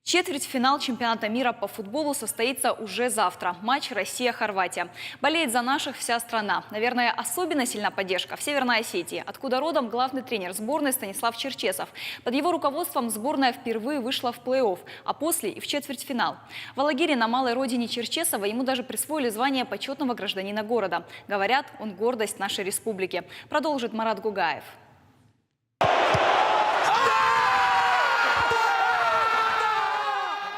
Четвертьфинал чемпионата мира по футболу состоится уже завтра. Матч Россия-Хорватия. Болеет за наших вся страна. Наверное, особенно сильна поддержка в Северной Осетии, откуда родом главный тренер сборной Станислав Черчесов. Под его руководством сборная впервые вышла в плей-офф, а после и в четвертьфинал. В Алагире, на малой родине Черчесова, ему даже присвоили звание почетного гражданина города. Говорят, он гордость нашей республики. Продолжит Марат Гугаев.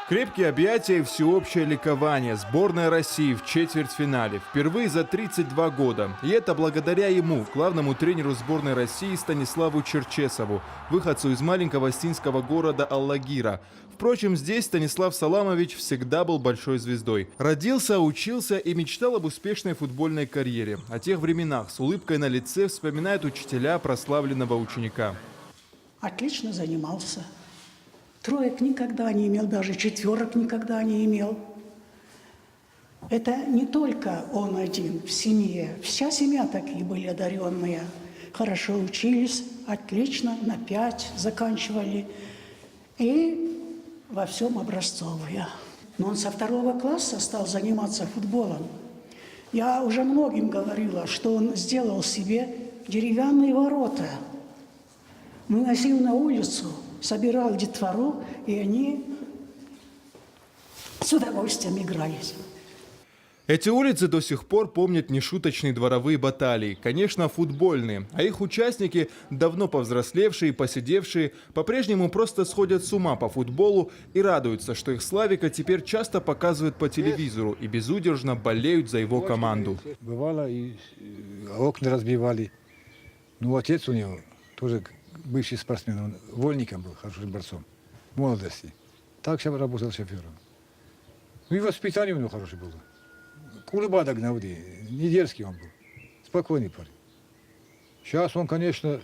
Крепкие объятия и всеобщее ликование. Сборная России в четвертьфинале. Впервые за 32 года. И это благодаря ему, главному тренеру сборной России Станиславу Черчесову, выходцу из маленького осетинского города Аллагира. Впрочем, здесь Станислав Саламович всегда был большой звездой. Родился, учился и мечтал об успешной футбольной карьере. О тех временах с улыбкой на лице вспоминают учителя прославленного ученика. Отлично занимался. Троек никогда не имел, даже четверок никогда не имел. Это не только он один в семье. Вся семья такие были одаренные. Хорошо учились, отлично, на 5 заканчивали. И во всем образцовые. Но он со 2 класса стал заниматься футболом. Я уже многим говорила, что он сделал себе деревянные ворота. Выносил на улицу, собирал детвору, и они с удовольствием игрались. Эти улицы до сих пор помнят нешуточные дворовые баталии, конечно, футбольные, а их участники, давно повзрослевшие и посидевшие, по-прежнему просто сходят с ума по футболу и радуются, что их Славика теперь часто показывают по телевизору и безудержно болеют за его команду. Бывало, и окна разбивали. Ну, отец у него тоже бывший спортсмен, он вольником был, хорошим борцом, в молодости. Так я работал шофером. Ну и воспитание у него хорошее было. Кулеба догнал, не дерзкий он был, спокойный парень. Сейчас он, конечно,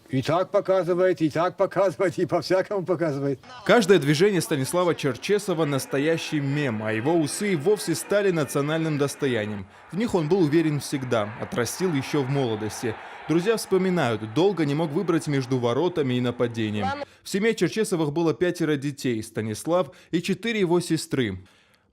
и так показывает, и по-всякому показывает. Каждое движение Станислава Черчесова – настоящий мем, а его усы вовсе стали национальным достоянием. В них он был уверен всегда, отрастил еще в молодости. Друзья вспоминают, долго не мог выбрать между воротами и нападением. В семье Черчесовых было 5 детей – Станислав и 4 его сестры.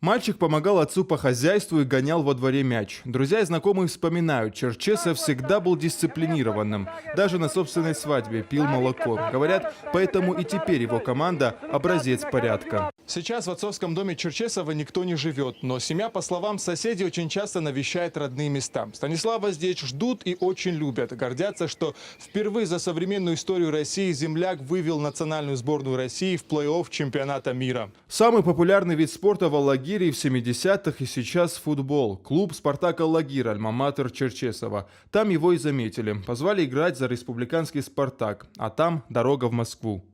Мальчик помогал отцу по хозяйству и гонял во дворе мяч. Друзья и знакомые вспоминают, Черчесов всегда был дисциплинированным. Даже на собственной свадьбе пил молоко. Говорят, поэтому и теперь его команда – образец порядка. Сейчас в отцовском доме Черчесова никто не живет, но семья, по словам соседей, очень часто навещает родные места. Станислава здесь ждут и очень любят. Гордятся, что впервые за современную историю России земляк вывел национальную сборную России в плей-офф чемпионата мира. Самый популярный вид спорта в Аллагире в 70-х и сейчас футбол. Клуб «Спартак Аллагир», альма-матер Черчесова. Там его и заметили. Позвали играть за республиканский «Спартак», а там дорога в Москву.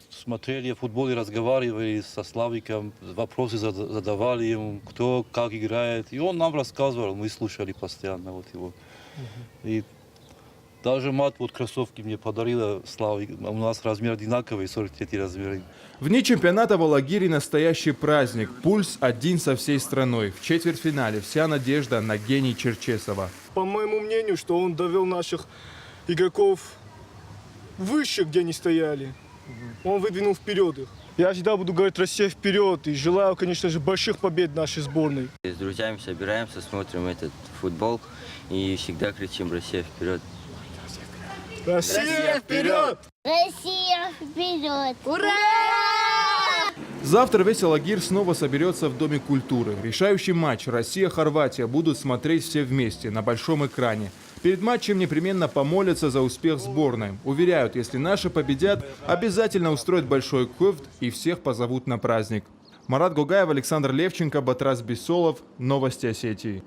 Смотрели футбол и разговаривали со Славиком, вопросы задавали ему, кто как играет. И он нам рассказывал, мы слушали постоянно вот его. И даже мать вот кроссовки мне подарила Славик. У нас размер одинаковый, 43 размеры. В дни чемпионата в Аллагире настоящий праздник. Пульс один со всей страной. В четвертьфинале вся надежда на гений Черчесова. По моему мнению, что он довел наших игроков выше, где они стояли. Он выдвинул вперед их. Я всегда буду говорить «Россия вперед» и желаю, конечно же, больших побед нашей сборной. С друзьями собираемся, смотрим этот футбол и всегда кричим «Россия вперед». Россия вперед! Россия вперед! Ура! Завтра весь Аллагир снова соберется в Доме культуры. Решающий матч Россия-Хорватия будут смотреть все вместе на большом экране. Перед матчем непременно помолятся за успех сборной. Уверяют, если наши победят, обязательно устроят большой кофт и всех позовут на праздник. Марат Гугаев, Александр Левченко, Батрас Бессолов. Новости Осетии.